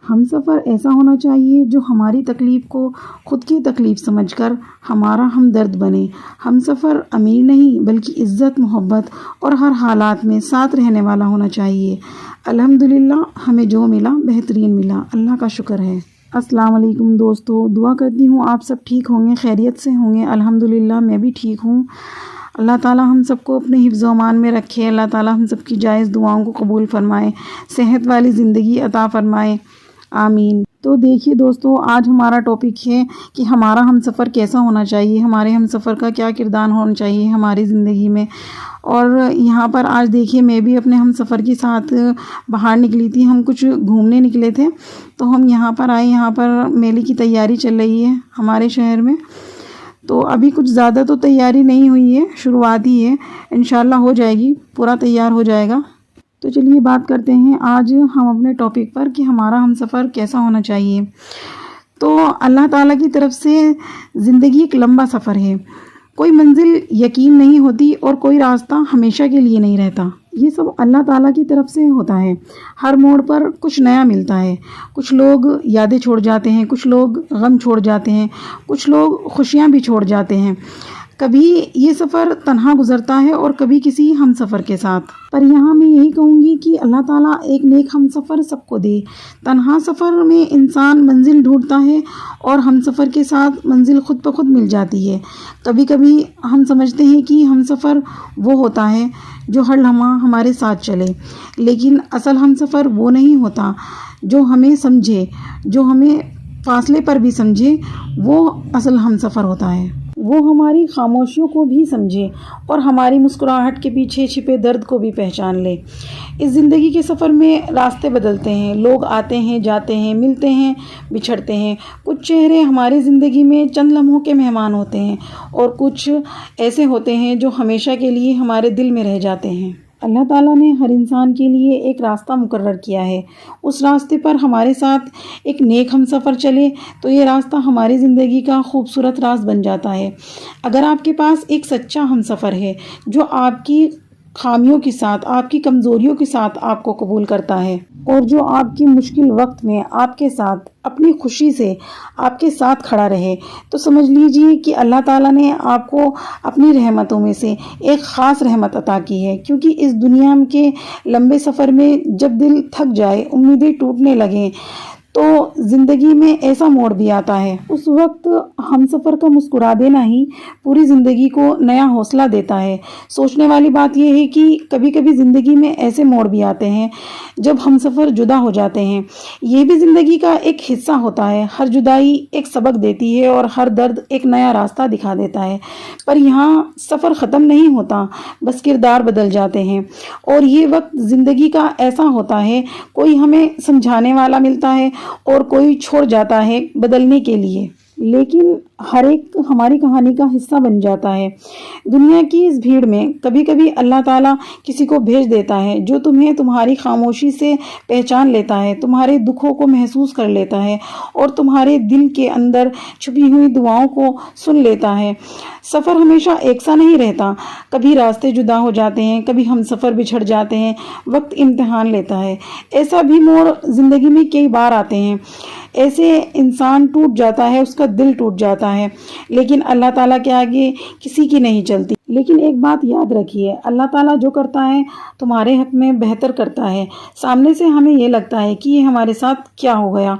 ہم سفر ایسا ہونا چاہیے جو ہماری تکلیف کو خود کی تکلیف سمجھ کر ہمارا ہمدرد بنے۔ ہم سفر امیر نہیں بلکہ عزت، محبت اور ہر حالات میں ساتھ رہنے والا ہونا چاہیے۔ الحمدللہ ہمیں جو ملا بہترین ملا، اللہ کا شکر ہے۔ السلام علیکم دوستو، دعا کرتی ہوں آپ سب ٹھیک ہوں گے، خیریت سے ہوں گے۔ الحمدللہ میں بھی ٹھیک ہوں۔ اللہ تعالیٰ ہم سب کو اپنے حفظ و امان میں رکھے، اللہ تعالیٰ ہم سب کی جائز دعاؤں کو قبول فرمائے، صحت والی زندگی عطا فرمائے، آمین۔ تو دیکھیے دوستو، آج ہمارا ٹاپک ہے کہ ہمارا ہم سفر کیسا ہونا چاہیے، ہمارے ہم سفر کا کیا کردار ہونا چاہیے ہماری زندگی میں۔ اور یہاں پر آج دیکھیے میں بھی اپنے ہم سفر کے ساتھ باہر نکلی تھی، ہم کچھ گھومنے نکلے تھے، تو ہم یہاں پر آئے، یہاں پر میلے کی تیاری چل رہی ہے ہمارے شہر میں۔ تو ابھی کچھ زیادہ تو تیاری نہیں ہوئی ہے، شروعات ہی ہے، انشاءاللہ ہو جائے گی، پورا تیار ہو جائے گا۔ تو چلیے بات کرتے ہیں آج ہم اپنے ٹاپک پر کہ ہمارا ہم سفر کیسا ہونا چاہیے۔ تو اللہ تعالیٰ کی طرف سے زندگی ایک لمبا سفر ہے، کوئی منزل یقین نہیں ہوتی اور کوئی راستہ ہمیشہ کے لیے نہیں رہتا، یہ سب اللہ تعالیٰ کی طرف سے ہوتا ہے۔ ہر موڑ پر کچھ نیا ملتا ہے، کچھ لوگ یادیں چھوڑ جاتے ہیں، کچھ لوگ غم چھوڑ جاتے ہیں، کچھ لوگ خوشیاں بھی چھوڑ جاتے ہیں۔ کبھی یہ سفر تنہا گزرتا ہے اور کبھی کسی ہم سفر کے ساتھ، پر یہاں میں یہی کہوں گی کہ اللہ تعالیٰ ایک نیک ہم سفر سب کو دے۔ تنہا سفر میں انسان منزل ڈھونڈتا ہے اور ہم سفر کے ساتھ منزل خود بخود مل جاتی ہے۔ کبھی کبھی ہم سمجھتے ہیں کہ ہم سفر وہ ہوتا ہے جو ہر لمحہ ہمارے ساتھ چلے، لیکن اصل ہم سفر وہ نہیں ہوتا جو ہمیں سمجھے، جو ہمیں فاصلے پر بھی سمجھے، وہ اصل ہم سفر ہوتا ہے۔ وہ ہماری خاموشیوں کو بھی سمجھے اور ہماری مسکراہٹ کے پیچھے چھپے درد کو بھی پہچان لے۔ اس زندگی کے سفر میں راستے بدلتے ہیں، لوگ آتے ہیں، جاتے ہیں، ملتے ہیں، بچھڑتے ہیں۔ کچھ چہرے ہماری زندگی میں چند لمحوں کے مہمان ہوتے ہیں اور کچھ ایسے ہوتے ہیں جو ہمیشہ کے لیے ہمارے دل میں رہ جاتے ہیں۔ اللہ تعالیٰ نے ہر انسان کے لیے ایک راستہ مقرر کیا ہے، اس راستے پر ہمارے ساتھ ایک نیک ہم سفر چلے تو یہ راستہ ہماری زندگی کا خوبصورت راز بن جاتا ہے۔ اگر آپ کے پاس ایک سچا ہم سفر ہے جو آپ کی خامیوں کے ساتھ، آپ کی کمزوریوں کے ساتھ آپ کو قبول کرتا ہے اور جو آپ کی مشکل وقت میں آپ کے ساتھ اپنی خوشی سے آپ کے ساتھ کھڑا رہے، تو سمجھ لیجئے کہ اللہ تعالیٰ نے آپ کو اپنی رحمتوں میں سے ایک خاص رحمت عطا کی ہے۔ کیونکہ اس دنیا کے لمبے سفر میں جب دل تھک جائے، امیدیں ٹوٹنے لگیں، تو زندگی میں ایسا موڑ بھی آتا ہے، اس وقت ہم سفر کا مسکرا دینا ہی پوری زندگی کو نیا حوصلہ دیتا ہے۔ سوچنے والی بات یہ ہے کہ کبھی کبھی زندگی میں ایسے موڑ بھی آتے ہیں جب ہم سفر جدا ہو جاتے ہیں، یہ بھی زندگی کا ایک حصہ ہوتا ہے۔ ہر جدائی ایک سبق دیتی ہے اور ہر درد ایک نیا راستہ دکھا دیتا ہے، پر یہاں سفر ختم نہیں ہوتا، بس کردار بدل جاتے ہیں۔ اور یہ وقت زندگی کا ایسا ہوتا ہے، کوئی ہمیں سمجھانے والا ملتا ہے اور کوئی چھوڑ جاتا ہے بدلنے کے لیے، لیکن ہر ایک ہماری کہانی کا حصہ بن جاتا ہے۔ دنیا کی اس بھیڑ میں کبھی کبھی اللہ تعالیٰ کسی کو بھیج دیتا ہے جو تمہیں تمہاری خاموشی سے پہچان لیتا ہے، تمہارے دکھوں کو محسوس کر لیتا ہے اور تمہارے دل کے اندر چھپی ہوئی دعاؤں کو سن لیتا ہے۔ سفر ہمیشہ ایک سا نہیں رہتا، کبھی راستے جدا ہو جاتے ہیں، کبھی ہم سفر بچھڑ جاتے ہیں، وقت امتحان لیتا ہے۔ ایسا بھی موڑ زندگی میں کئی بار آتے ہیں، ایسے انسان ٹوٹ جاتا ہے، اس کا دل ٹوٹ جاتا ہے، لیکن اللہ تعالیٰ کے آگے کسی کی نہیں چلتی۔ لیکن ایک بات یاد رکھیے، اللہ تعالیٰ جو کرتا ہے تمہارے حق میں بہتر کرتا ہے۔ سامنے سے ہمیں یہ لگتا ہے کہ یہ ہمارے ساتھ کیا ہو گیا،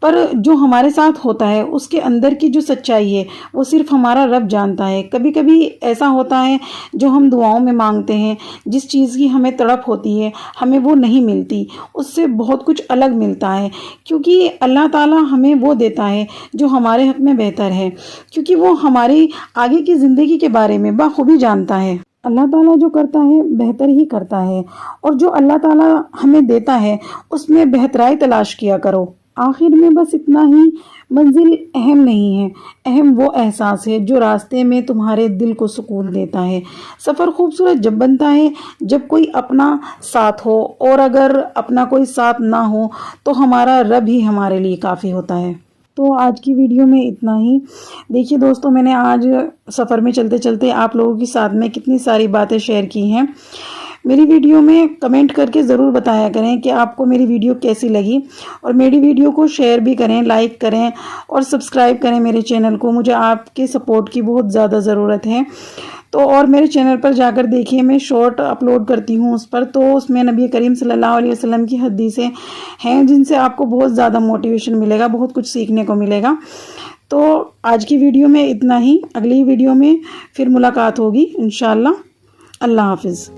پر جو ہمارے ساتھ ہوتا ہے اس کے اندر کی جو سچائی ہے وہ صرف ہمارا رب جانتا ہے۔ کبھی کبھی ایسا ہوتا ہے جو ہم دعاؤں میں مانگتے ہیں، جس چیز کی ہمیں تڑپ ہوتی ہے، ہمیں وہ نہیں ملتی، اس سے بہت کچھ الگ ملتا ہے، کیونکہ اللہ تعالیٰ ہمیں وہ دیتا ہے جو ہمارے حق میں بہتر ہے، کیونکہ وہ ہماری آگے کی زندگی کے بارے میں بخوبی جانتا ہے۔ اللہ تعالیٰ جو کرتا ہے بہتر ہی کرتا ہے، اور جو اللہ تعالیٰ ہمیں دیتا ہے اس میں بہترائی تلاش کیا کرو۔ آخر میں بس اتنا ہی، منزل اہم نہیں ہے، اہم وہ احساس ہے جو راستے میں تمہارے دل کو سکون دیتا ہے۔ سفر خوبصورت جب بنتا ہے جب کوئی اپنا ساتھ ہو، اور اگر اپنا کوئی ساتھ نہ ہو تو ہمارا رب ہی ہمارے لیے کافی ہوتا ہے۔ تو آج کی ویڈیو میں اتنا ہی۔ دیکھیے دوستو، میں نے آج سفر میں چلتے چلتے آپ لوگوں کے ساتھ میں کتنی ساری باتیں شیئر کی ہیں۔ میری ویڈیو میں کمنٹ کر کے ضرور بتایا کریں کہ آپ کو میری ویڈیو کیسی لگی، اور میری ویڈیو کو شیئر بھی کریں، لائک کریں اور سبسکرائب کریں میرے چینل کو۔ مجھے آپ کے سپورٹ کی بہت زیادہ ضرورت ہے۔ تو اور میرے چینل پر جا کر دیکھیے، میں شارٹ اپلوڈ کرتی ہوں اس پر، تو اس میں نبی کریم صلی اللہ علیہ وسلم کی حدیثیں ہیں جن سے آپ کو بہت زیادہ موٹیویشن ملے گا، بہت کچھ سیکھنے کو ملے گا۔ تو آج کی ویڈیو میں اتنا ہی، اگلی ویڈیو میں پھر ملاقات ہوگی انشاءاللہ۔ اللہ حافظ۔